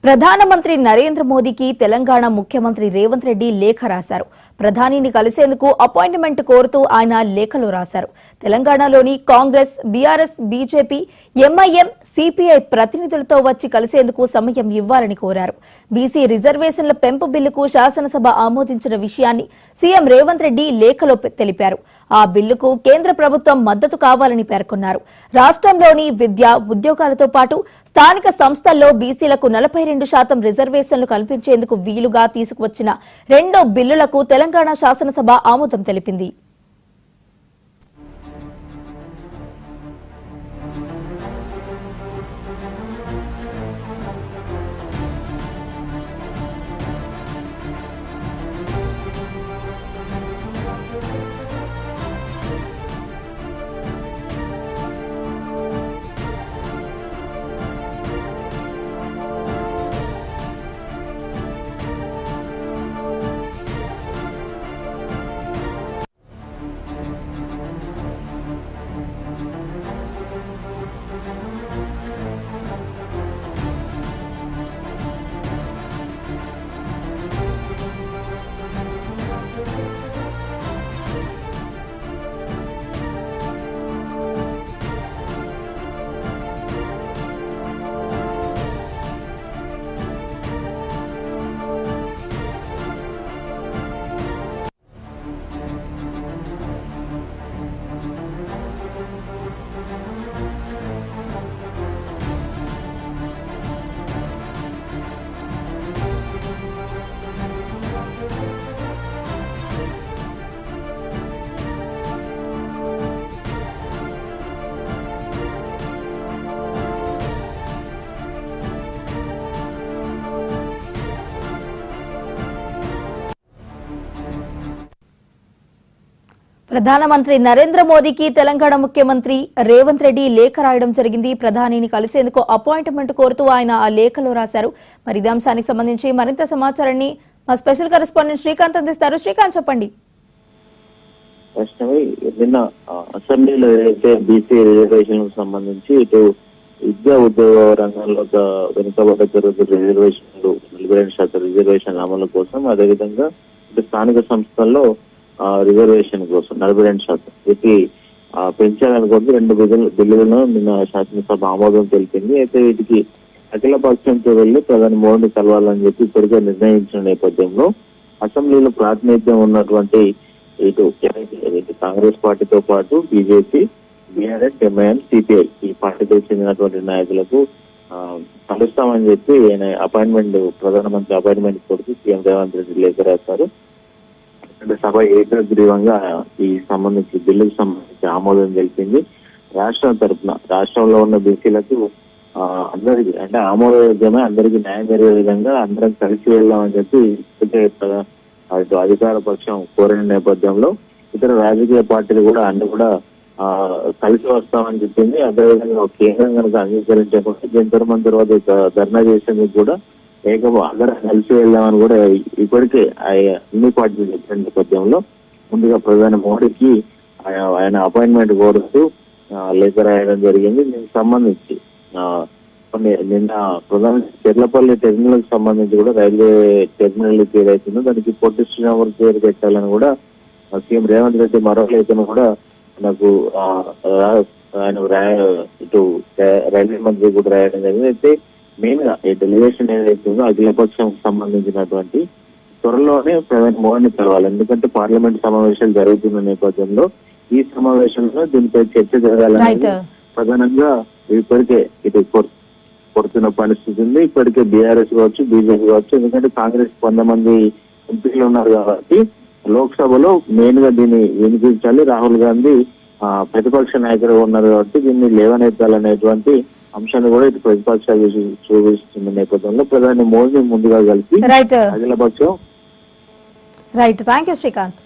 ప్రధానమంత్రి నరేంద్ర మోదీకి తెలంగాణ ముఖ్యమంత్రి రేవంత్ రెడ్డి లేఖ రాశారు. ప్రధానిని కలిసేందుకు అపాయింట్మెంట్ కోరుతూ ఆయన లేఖలో రాశారు. తెలంగాణలోని Congress, BRS, BJP, MIM, CPI ప్రతినిధులతో వచ్చి కలిసేందుకు సమయం ఇవ్వాలని కోరారు. బీసీ రిజర్వేషన్ల పెంపు బిల్లుకు శాసనసభ ఆమోదించిన విషయాన్ని సీఎం రేవంత్ రెడ్డి లేఖలో తెలిపారు. ఆ బిల్లుకు కేంద్ర ప్రభుత్వం మద్దతు కావాలని పేర్కొన్నారు. రాష్ట్రంలోని విద్య, ఉద్యోగాలతో పాటు స్థానిక సంస్థల్లో బీసీలకు 42% రిజర్వేషన్లు కల్పించేందుకు వీలుగా తీసుకువచ్చిన రెండో బిల్లులకు తెలంగాణ శాసనసభ ఆమోదం తెలిపింది. ప్రధానమంత్రి నరేంద్ర మోదీకి తెలంగాణ ముఖ్యమంత్రి రేవంత్ రెడ్డి లేఖ రాయడం జరిగింది. ప్రధానిని కలిసేందుకు అపాయింట్మెంట్ కోరుతూ ఆయన ఆ లేఖలో రాశారు. మరి ఇదే అంశానికి సంబంధించి మరింత సమాచారాన్ని మా స్పెషల్ కరెస్పాండెంట్ శ్రీకాంత్ అందిస్తారు. శ్రీకాంత్, చెప్పండి. నిన్న అసెంబ్లీలో ఏదైతే బీసీ రిజర్వేషన్ సంబంధించి ఇటు విద్యా ఉద్యోగ రంగంలో వెనుకబడ్డ తరగతి రిజర్వేషన్లు 42% రిజర్వేషన్ అమలు కోసం, అదేవిధంగా ఇటు స్థానిక సంస్థల్లో రిజర్వేషన్ కోసం 42% వీటి పెంచాలని కూడా రెండు బిల్లులను నిన్న శాసనసభ ఆమోదం తెలిపింది. అయితే వీటికి అఖిల పక్షంతో వెళ్లి ప్రధాని మోడీని కలవాలని చెప్పి ఇప్పటికే నిర్ణయించిన నేపథ్యంలో అసెంబ్లీలో ప్రాతినిధ్యం ఉన్నటువంటి ఇటు కాంగ్రెస్ పార్టీతో పాటు బీజేపీ, బీఆర్ఎస్, ఎంఐఎం, సిపిఐ ఈ పార్టీకి చెందినటువంటి నాయకులకు కలుస్తామని చెప్పి ఆయన ప్రధానమంత్రి అపాయింట్మెంట్ కొడుతూ సీఎం రేవంత్ రెడ్డి లేఖ రాశారు. సభ ఏకగ్రీవంగా ఈ బిల్లుకు సంబంధించి ఆమోదం తెలిపింది. రాష్ట్రం తరఫున రాష్ట్రంలో ఉన్న బీసీలకు అందరికి అంటే ఆమోదయోగ్యమే, అందరికీ న్యాయం జరిగే విధంగా అందరం కలిసి వెళ్దామని చెప్పి అటు అధికార పక్షం కోరిన నేపథ్యంలో ఇతర రాజకీయ పార్టీలు కూడా అన్ని కూడా కలిసి వస్తామని చెప్పింది. అదేవిధంగా కేంద్రం కనుక అంగీకరించకుండా జంతర్ తర్వాత ధర్నా చేసేందుకు కూడా అందరం కలిసి వెళ్దామని కూడా ఇప్పటికే అన్ని పార్టీలు చెప్పిన నేపథ్యంలో ముందుగా ప్రధాని మోడీకి ఆయన అపాయింట్మెంట్ కోరుతూ లేఖ రాయడం జరిగింది. దీనికి సంబంధించి నిన్న ప్రధాన చెర్లపల్లి టెర్మినల్ కి సంబంధించి కూడా రైల్వే టెర్మినల్ ఏదైతుందో దానికి పొట్టి శ్రీరాములు పేరు పెట్టాలని కూడా సీఎం రేవంత్ రెడ్డి మరో లేఖను కూడా నాకు ఆయన ఇటు రైల్వే మంత్రి కూడా రాయడం జరిగింది. అయితే మెయిన్ గా ఈ డెలిగేషన్ ఏదైతుందో అఖిలపక్షం సంబంధించినటువంటి త్వరలోనే ప్రధాని మోడీని కలవాలి. ఎందుకంటే పార్లమెంట్ సమావేశాలు జరుగుతున్న నేపథ్యంలో ఈ సమావేశంలో దీనిపై చర్చ జరగాలని ప్రధానంగా ఇప్పటికే ఇటు కొడుతున్న పరిస్థితి ఉంది. ఇప్పటికే బీఆర్ఎస్ కావచ్చు, బీజేపీ కావచ్చు, ఎందుకంటే కాంగ్రెస్ 100 మంది ఎంపీలు ఉన్నారు కాబట్టి లోక్సభలో మెయిన్ గా దీన్ని వినిపించాలి. రాహుల్ గాంధీ ప్రతిపక్ష నాయకుడు ఉన్నారు కాబట్టి దీన్ని లేవనెత్తాలనేటువంటి అంశాన్ని కూడా ఇటు ప్రతిపక్షాలు చూపిస్తున్న నేపథ్యంలో ప్రధాని మోదీ ముందుగా కలిసి అఖిలపక్షం రైట్. Thank you Srikanth.